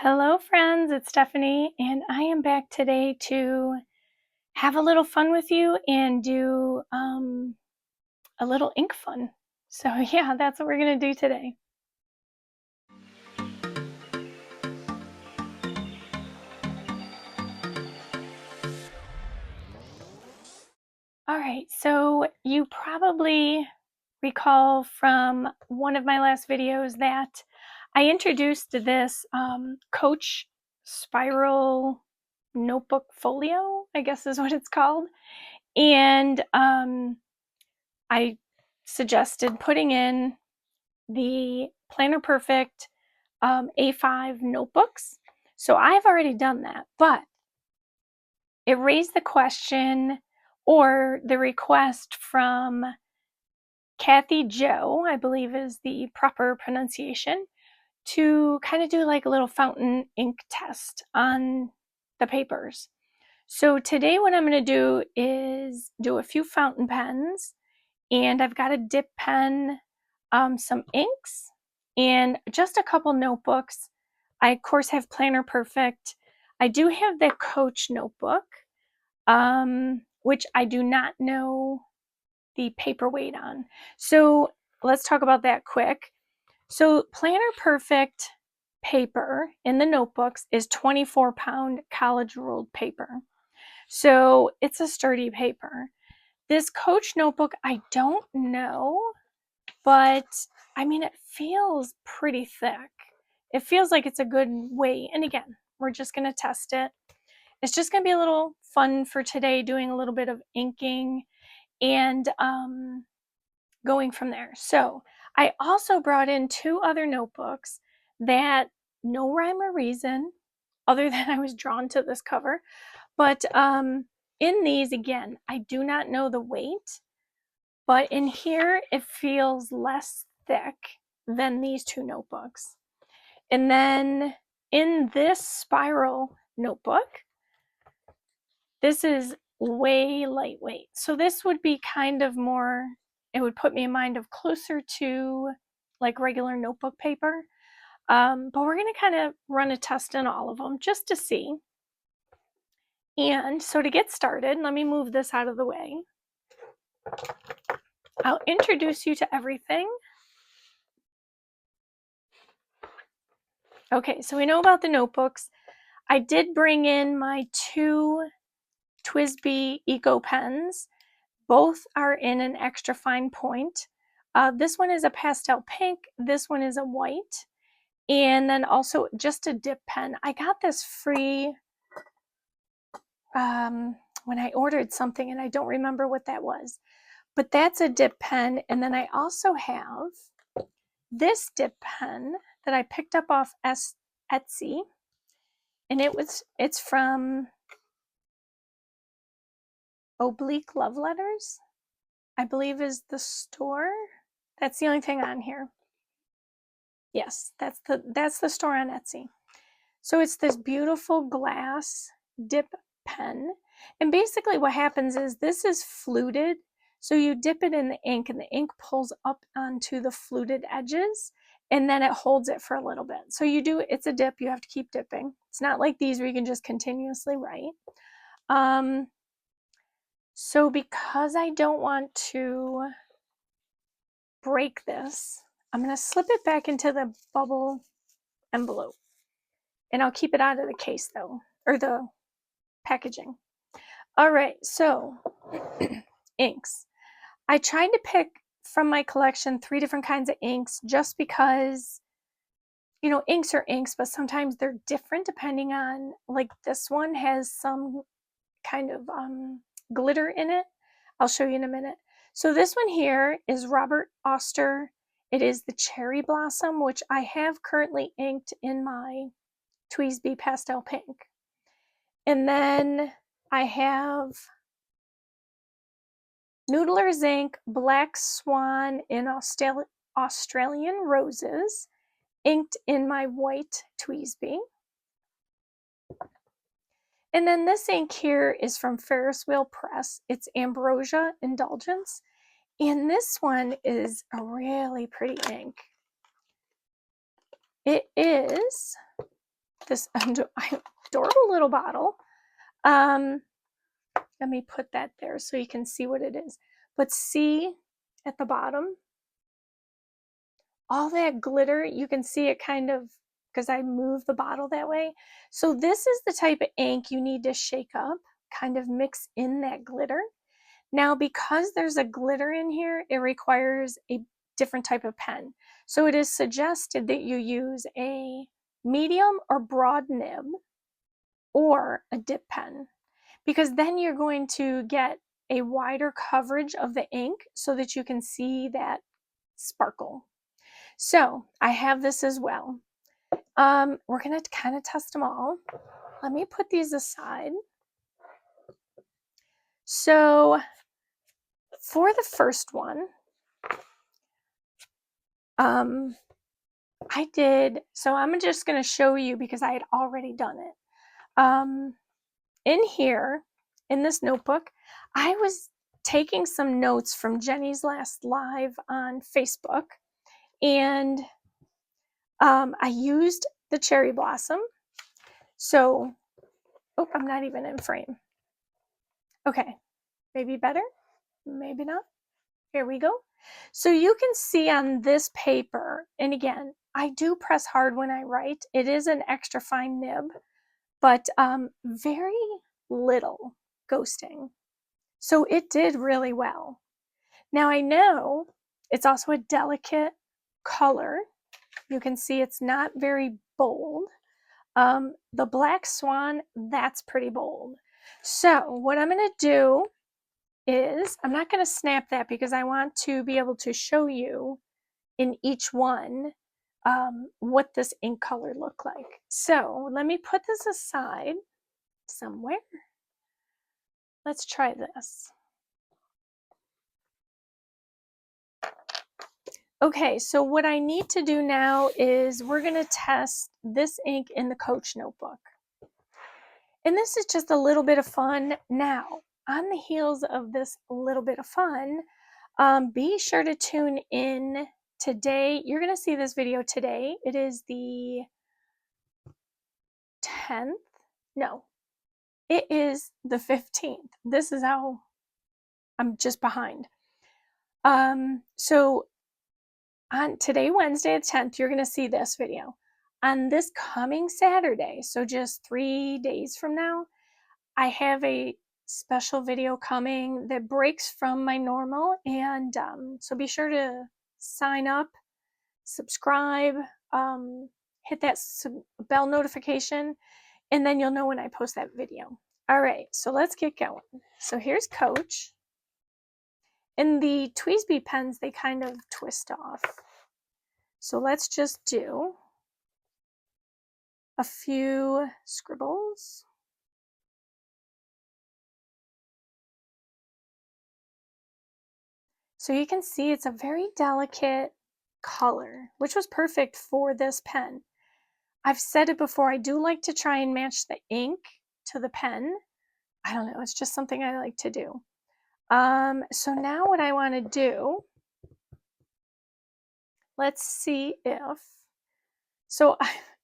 Hello friends, it's Stephanie and I am back today to have a little fun with you and do a little ink fun. So yeah, that's what we're going to do today. Alright, so you probably recall from one of my last videos that I introduced this Coach Spiral Notebook Folio, I guess is what it's called. And I suggested putting in the Planner Perfect A5 notebooks. So I've already done that, but it raised the question or the request from Kathy Joe, I believe is the proper pronunciation, to kind of do like a little fountain ink test on the papers. So today what I'm going to do is do a few fountain pens, and I've got a dip pen, some inks, and just a couple notebooks. I, of course, have Planner Perfect. I do have the Coach notebook, which I do not know the paperweight on. So let's talk about that quick. So Planner Perfect paper in the notebooks is 24-pound college ruled paper. So it's a sturdy paper. This Coach notebook, I don't know, but I mean, it feels pretty thick. It feels like it's a good weight. And again, we're just going to test it. It's just going to be a little fun for today, doing a little bit of inking and going from there. So I also brought in two other notebooks that no rhyme or reason other than I was drawn to this cover. But in these, again, I do not know the weight, but in here it feels less thick than these two notebooks. And then in this spiral notebook, this is way lightweight. So this would be kind of more, it would put me in mind of closer to like regular notebook paper. But we're going to kind of run a test in all of them just to see. And so to get started, let me move this out of the way. I'll introduce you to everything. Okay, so we know about the notebooks. I did bring in my two TWSBI ECO pens. Both are in an extra fine point. This one is a pastel pink. This one is a white. And then also just a dip pen. I got this free when I ordered something, and I don't remember what that was. But that's a dip pen. And then I also have this dip pen that I picked up off Etsy. And it's from Oblique Love Letters, I believe is the store. That's the only thing on here. Yes, that's the store on Etsy. So it's this beautiful glass dip pen. And basically what happens is this is fluted. So you dip it in the ink and the ink pulls up onto the fluted edges, and then it holds it for a little bit. So it's a dip, you have to keep dipping. It's not like these where you can just continuously write. So because I don't want to break this, I'm going to slip it back into the bubble envelope. And I'll keep it out of the case though, or the packaging. All right, so inks. I tried to pick from my collection 3 different kinds of inks just because, you know, inks are inks, but sometimes they're different depending on, like this one has some kind of glitter in it. I'll show you in a minute. So this one here is Robert Oster. It is the Cherry Blossom, which I have currently inked in my TWSBI Pastel Pink. And then I have Noodler's Ink Black Swan in Australian Roses, inked in my white TWSBI. And then this ink here is from Ferris Wheel Press. It's Ambrosia Indulgence. And this one is a really pretty ink. It is this adorable little bottle. Let me put that there so you can see what it is. But see at the bottom, all that glitter, you can see it kind of, because I moved the bottle that way. So this is the type of ink you need to shake up, kind of mix in that glitter. Now, because there's a glitter in here, it requires a different type of pen. So it is suggested that you use a medium or broad nib or a dip pen, because then you're going to get a wider coverage of the ink so that you can see that sparkle. So I have this as well. We're going to kind of test them all. Let me put these aside. So for the first one, I did, so I'm just going to show you because I had already done it. In here, in this notebook, I was taking some notes from Jenny's last live on Facebook, and I used the cherry blossom. So, oh, I'm not even in frame. Okay, maybe better, maybe not. Here we go. So you can see on this paper, and again, I do press hard when I write. It is an extra fine nib, but very little ghosting. So it did really well. Now I know it's also a delicate color. You can see it's not very bold. The black swan, that's pretty bold. So what I'm going to do is, I'm not going to snap that because I want to be able to show you in each one what this ink color looked like. So let me put this aside somewhere. Let's try this. Okay, so what I need to do now is we're going to test this ink in the Coach notebook. And this is just a little bit of fun. Now, on the heels of this little bit of fun, be sure to tune in today. You're going to see this video today. It is the 10th. No, it is the 15th. This is how I'm just behind. So on today, Wednesday the 10th, you're going to see this video. On this coming Saturday, so just 3 days from now, I have a special video coming that breaks from my normal, and so be sure to sign up, subscribe, hit that bell notification, and then you'll know when I post that video. All right, so let's get going. So here's Coach. In the TWSBI pens, they kind of twist off. So let's just do a few scribbles. So you can see it's a very delicate color, which was perfect for this pen. I've said it before, I do like to try and match the ink to the pen. I don't know, it's just something I like to do. So now what I want to do, let's see if, so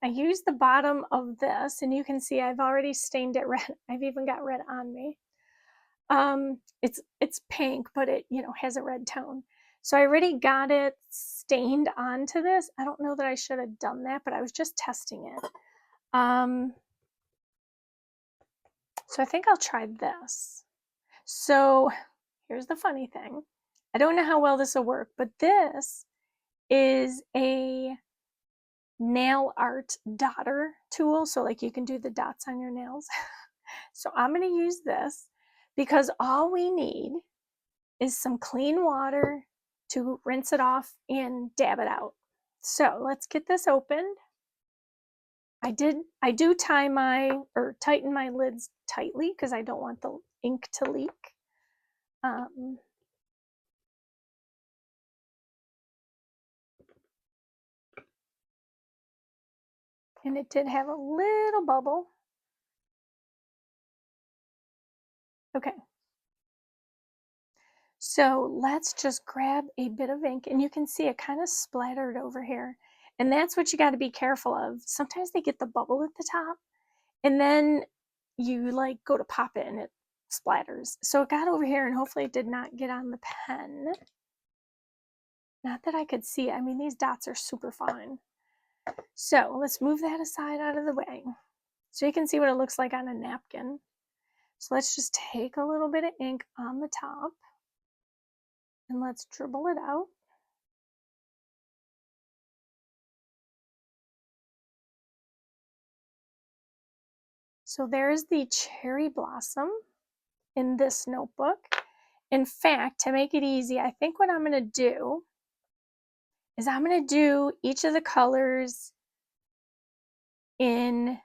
I use the bottom of this, and you can see I've already stained it red. I've even got red on me. It's pink, but it, you know, has a red tone. So I already got it stained onto this. I don't know that I should have done that, but I was just testing it. So I think I'll try this. So here's the funny thing. I don't know how well this will work, but this is a nail art dotter tool. So like you can do the dots on your nails. So I'm going to use this because all we need is some clean water to rinse it off and dab it out. So let's get this opened. I do tighten my lids tightly because I don't want the ink to leak. And it did have a little bubble. Okay. So let's just grab a bit of ink, and you can see it kind of splattered over here. And that's what you got to be careful of. Sometimes they get the bubble at the top, and then you like go to pop it and it splatters. So it got over here, and hopefully it did not get on the pen. Not that I could see. I mean, these dots are super fine. So let's move that aside out of the way so you can see what it looks like on a napkin. So let's just take a little bit of ink on the top and let's dribble it out. So there's the cherry blossom in this notebook. In fact, to make it easy, I think what I'm going to do is I'm going to do each of the colors in,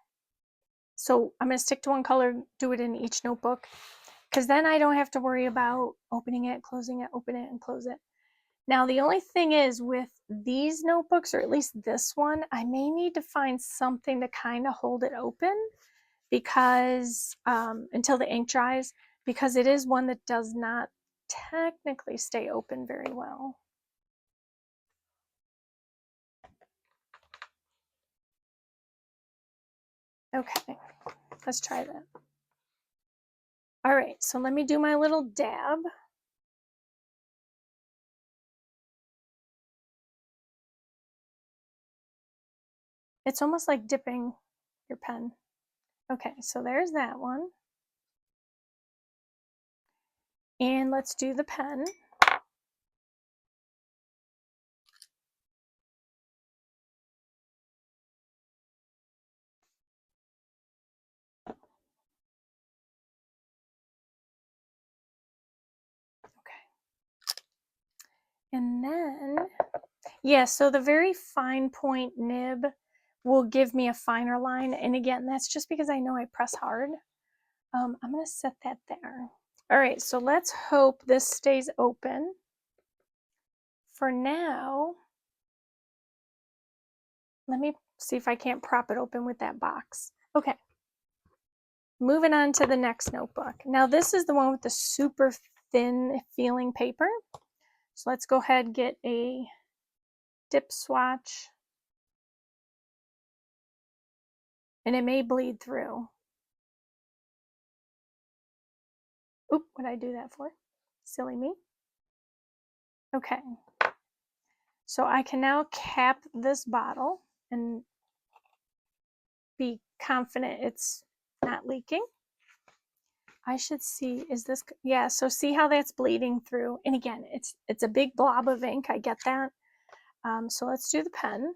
so I'm going to stick to one color, do it in each notebook, because then I don't have to worry about opening it, closing it, open it, and close it. Now, the only thing is with these notebooks, or at least this one, I may need to find something to kind of hold it open because until the ink dries, because it is one that does not technically stay open very well. Okay, let's try that. All right, so let me do my little dab. It's almost like dipping your pen. Okay, so there's that one. And let's do the pen. Okay. And then, yeah, so the very fine point nib will give me a finer line. And again, that's just because I know I press hard. I'm going to set that there. All right, so let's hope this stays open. For now, let me see if I can't prop it open with that box. Okay, moving on to the next notebook. Now this is the one with the super thin feeling paper. So let's go ahead and get a dip swatch. And it may bleed through. Oop, what did I do that for? Silly me. Okay. So I can now cap this bottle and be confident it's not leaking. I should see, is this, yeah, so see how that's bleeding through. And again, it's a big blob of ink, I get that. So let's do the pen.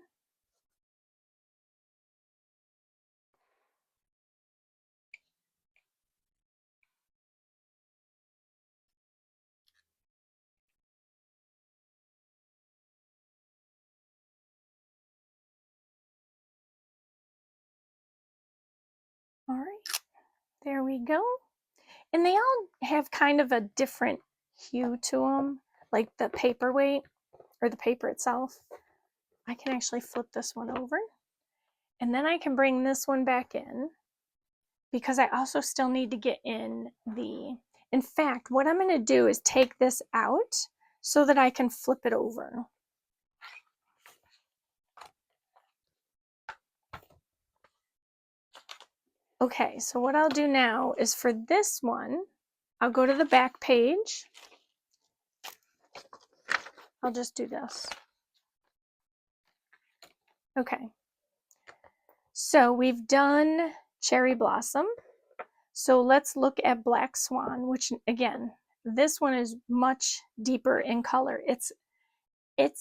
All right, there we go. And they all have kind of a different hue to them, like the paperweight or the paper itself. I can actually flip this one over. And then I can bring this one back in because I also still need to get in fact, what I'm going to do is take this out so that I can flip it over. Okay, so what I'll do now is for this one, I'll go to the back page. I'll just do this. Okay, so we've done Cherry Blossom. So let's look at Black Swan, which again, this one is much deeper in color. It's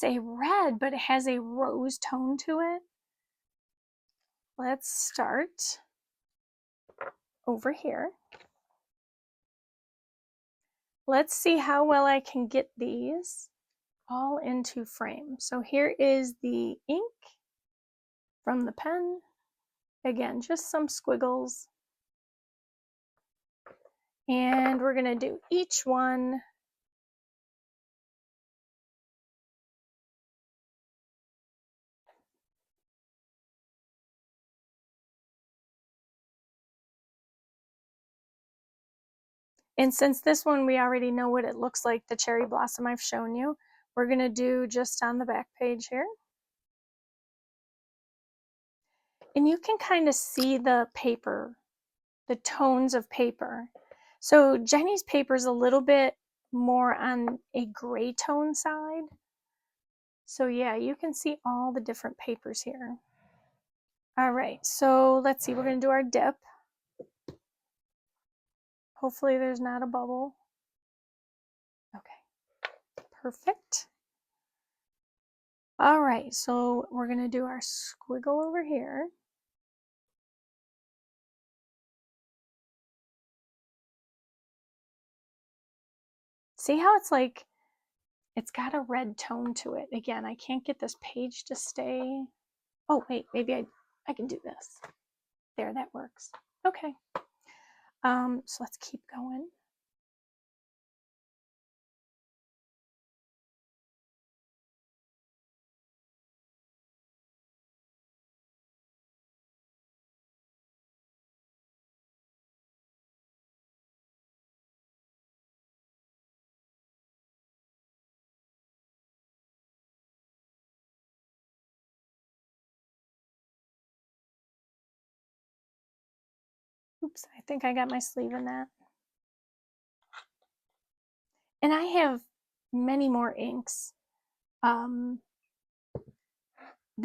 a red, but it has a rose tone to it. Let's start over here. Let's see how well I can get these all into frame. So here is the ink from the pen. Again, just some squiggles. And we're going to do each one. And since this one we already know what it looks like, the cherry blossom I've shown you, we're going to do just on the back page here. And you can kind of see the paper, the tones of paper. So Jenny's paper is a little bit more on a gray tone side. So yeah, you can see all the different papers here. All right, so let's see, we're gonna do our dip. Hopefully there's not a bubble. Okay, perfect. All right, so we're gonna do our squiggle over here. See how it's like, it's got a red tone to it. Again, I can't get this page to stay. Oh, wait, maybe I can do this. There, that works. Okay. So let's keep going. Oops, I think I got my sleeve in that. And I have many more inks that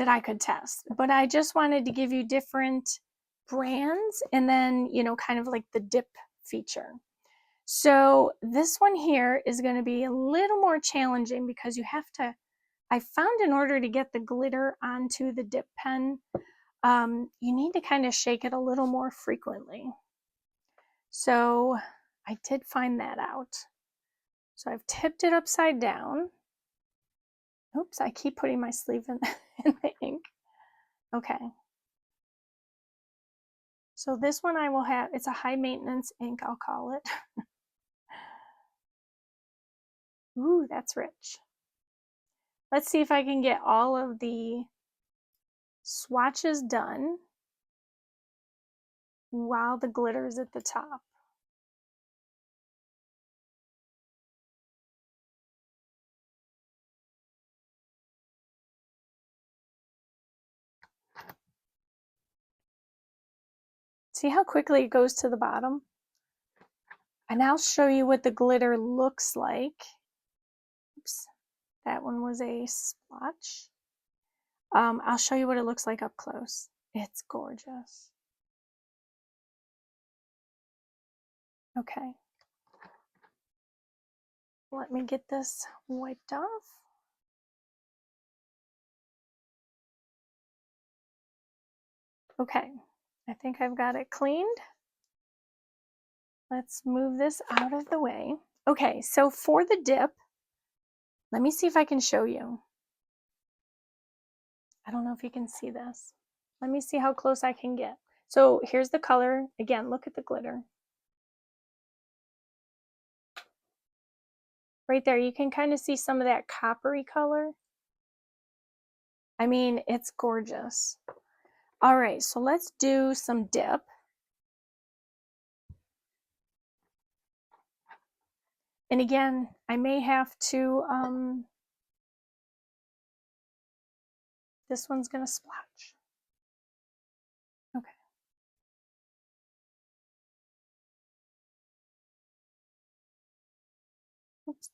I could test, but I just wanted to give you different brands and then, you know, kind of like the dip feature. So this one here is going to be a little more challenging because you have to, I found in order to get the glitter onto the dip pen, you need to kind of shake it a little more frequently. So I did find that out. So I've tipped it upside down. Oops, I keep putting my sleeve in, in the ink. Okay. So this one I will have, it's a high maintenance ink, I'll call it. Ooh, that's rich. Let's see if I can get all of the swatches done while the glitter is at the top. See how quickly it goes to the bottom? And I'll show you what the glitter looks like. Oops, that one was a splotch. I'll show you what it looks like up close. It's gorgeous. Okay. Let me get this wiped off. Okay, I think I've got it cleaned. Let's move this out of the way. Okay, so for the dip, let me see if I can show you. I don't know if you can see this. Let me see how close I can get. So here's the color. Again, look at the glitter. Right there, you can kind of see some of that coppery color. I mean, it's gorgeous. All right, so let's do some dip. And again, I may have to, this one's gonna splotch. Okay. Oops.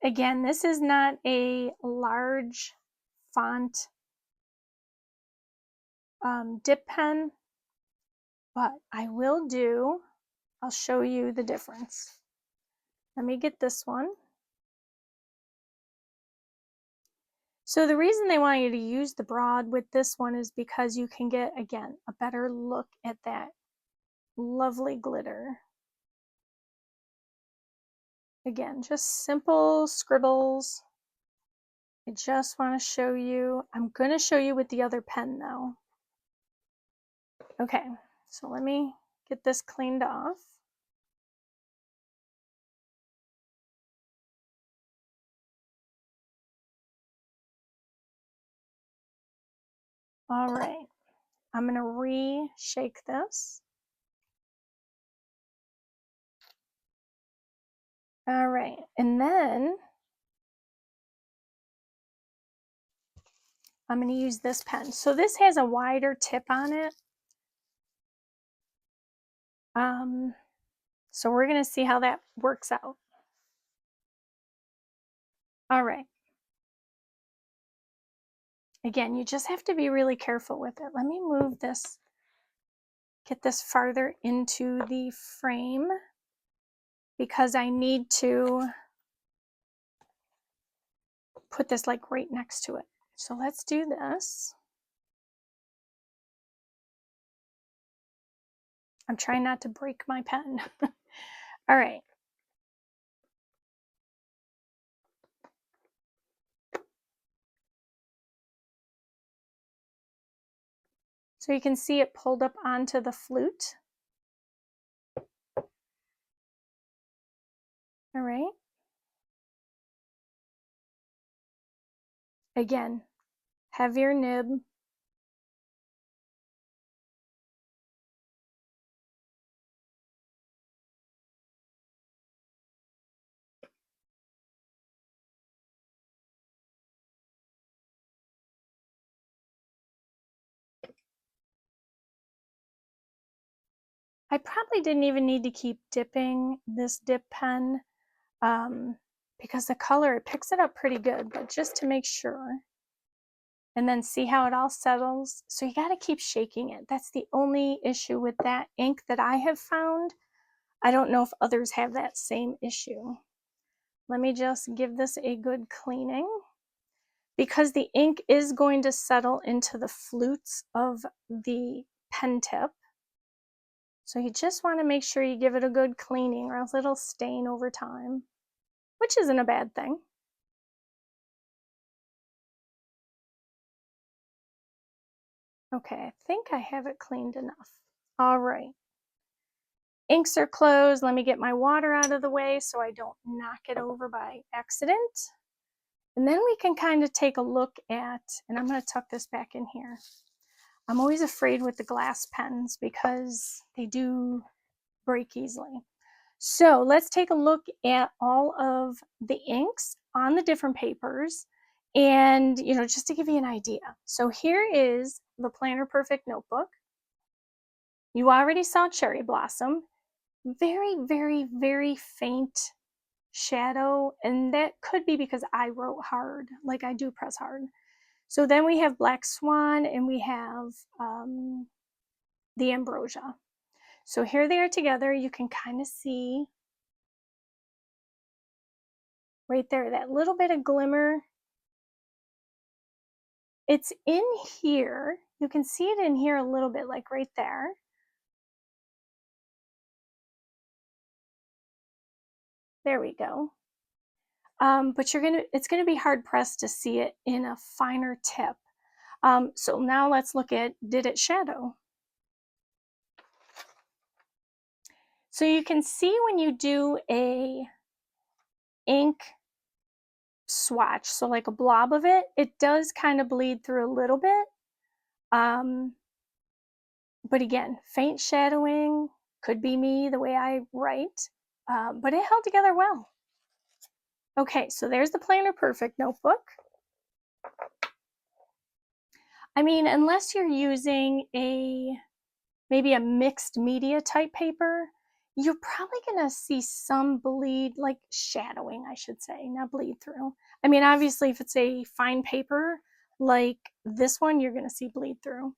Again, this is not a large font dip pen, but I'll show you the difference. Let me get this one. So the reason they want you to use the broad with this one is because you can get, again, a better look at that lovely glitter. Again, just simple scribbles. I just want to show you. I'm going to show you with the other pen though. Okay, so let me get this cleaned off. All right, I'm going to re-shake this. All right, and then I'm going to use this pen. So this has a wider tip on it. So we're going to see how that works out. All right. Again, you just have to be really careful with it. Let me move this, get this farther into the frame because I need to put this like right next to it. So let's do this. I'm trying not to break my pen. All right. So you can see it pulled up onto the flute. All right. Again, heavier nib. I probably didn't even need to keep dipping this dip pen because the color, it picks it up pretty good, but just to make sure. And then see how it all settles. So you got to keep shaking it. That's the only issue with that ink that I have found. I don't know if others have that same issue. Let me just give this a good cleaning because the ink is going to settle into the flutes of the pen tip. So you just want to make sure you give it a good cleaning or else it'll stain over time, which isn't a bad thing. Okay, I think I have it cleaned enough. All right. Inks are closed. Let me get my water out of the way so I don't knock it over by accident. And then we can kind of take a look at, and I'm going to tuck this back in here. I'm always afraid with the glass pens because they do break easily. So let's take a look at all of the inks on the different papers and, just to give you an idea. So here is the Planner Perfect notebook. You already saw Cherry Blossom. Very, very, very faint shadow, and that could be because I wrote hard, like I do press hard. So then we have Black Swan and we have the Ambrosia. So here they are together. You can kind of see right there, that little bit of glimmer. It's in here. You can see it in here a little bit, like right there. There we go. But it's gonna be hard pressed to see it in a finer tip. So now let's look at, did it shadow? So you can see when you do a ink swatch, so like a blob of it, it does kind of bleed through a little bit. But again, faint shadowing, could be me, the way I write, but it held together well. Okay, so there's the Planner Perfect notebook. I mean, unless you're using maybe a mixed media type paper, you're probably gonna see some bleed, like shadowing, I should say, not bleed through. I mean, obviously if it's a fine paper like this one, you're gonna see bleed through.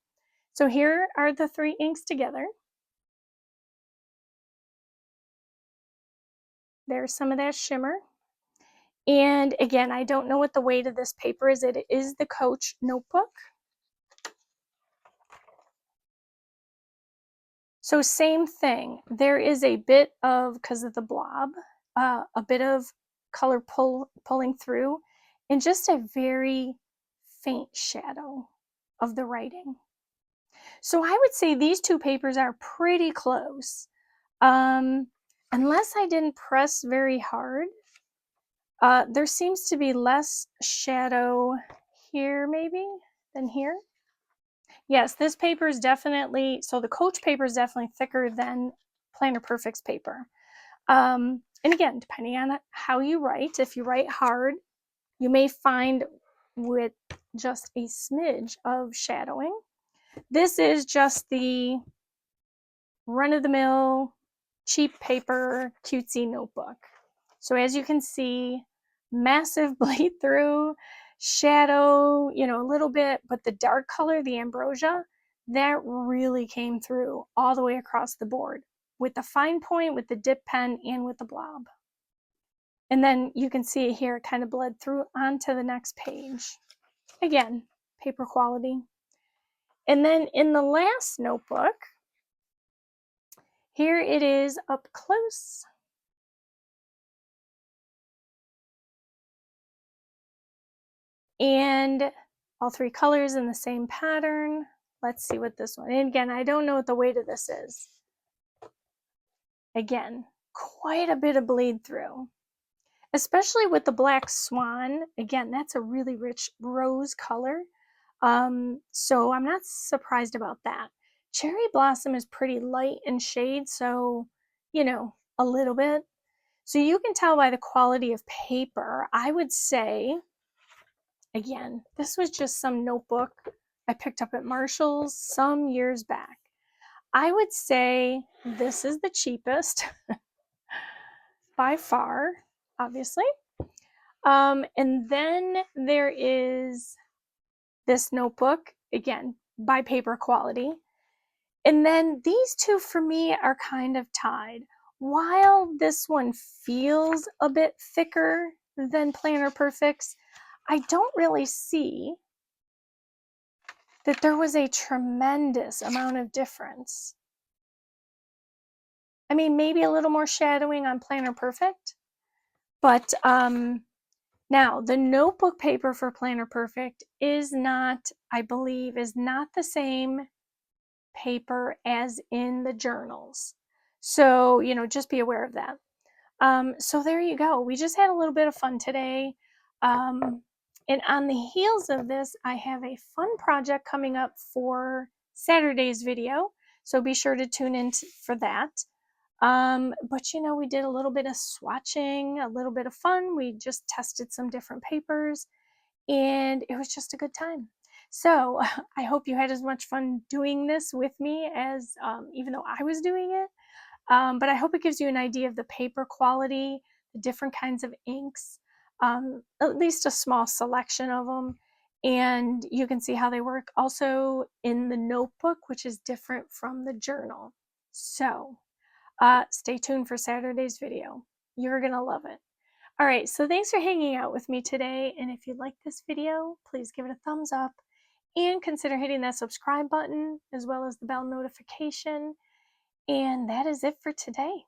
So here are the three inks together. There's some of that shimmer. And again, I don't know what the weight of this paper is. It is the Coach notebook. So same thing, there is a bit of, because of the blob, a bit of color pulling through and just a very faint shadow of the writing. So I would say these two papers are pretty close. Unless I didn't press very hard, there seems to be less shadow here maybe than here. Yes, this paper is definitely, so the Coach paper is definitely thicker than Planner Perfect's paper. And again, depending on how you write, if you write hard, you may find with just a smidge of shadowing. This is just the run-of-the-mill, cheap paper, cutesy notebook. So as you can see, massive bleed through, shadow, you know, a little bit, but the dark color, the ambrosia, that really came through all the way across the board with the fine point, with the dip pen, and with the blob. And then you can see it here, it kind of bled through onto the next page. Again, paper quality. And then in the last notebook, here it is up close. And all three colors in the same pattern. Let's see what this one, and again, I don't know what the weight of this is. Again, quite a bit of bleed through, especially with the black swan. Again, that's a really rich rose color. So I'm not surprised about that. Cherry blossom is pretty light in shade, so, you know, a little bit. So you can tell by the quality of paper, I would say, again, this was just some notebook I picked up at Marshall's some years back. I would say this is the cheapest by far, obviously. And then there is this notebook, again, by paper quality. And then these two for me are kind of tied. While this one feels a bit thicker than Planner Perfects, I don't really see that there was a tremendous amount of difference. I mean, maybe a little more shadowing on Planner Perfect, but now the notebook paper for Planner Perfect is not, I believe, is not the same paper as in the journals. So, you know, just be aware of that. So there you go. We just had a little bit of fun today. And on the heels of this, I have a fun project coming up for Saturday's video. So be sure to tune in for that. But you know, we did a little bit of swatching, a little bit of fun. We just tested some different papers and it was just a good time. So I hope you had as much fun doing this with me as even though I was doing it. But I hope it gives you an idea of the paper quality, the different kinds of inks, at least a small selection of them. And you can see how they work also in the notebook, which is different from the journal. So stay tuned for Saturday's video. You're going to love it. All right, so thanks for hanging out with me today. And if you like this video, please give it a thumbs up and consider hitting that subscribe button as well as the bell notification. And that is it for today.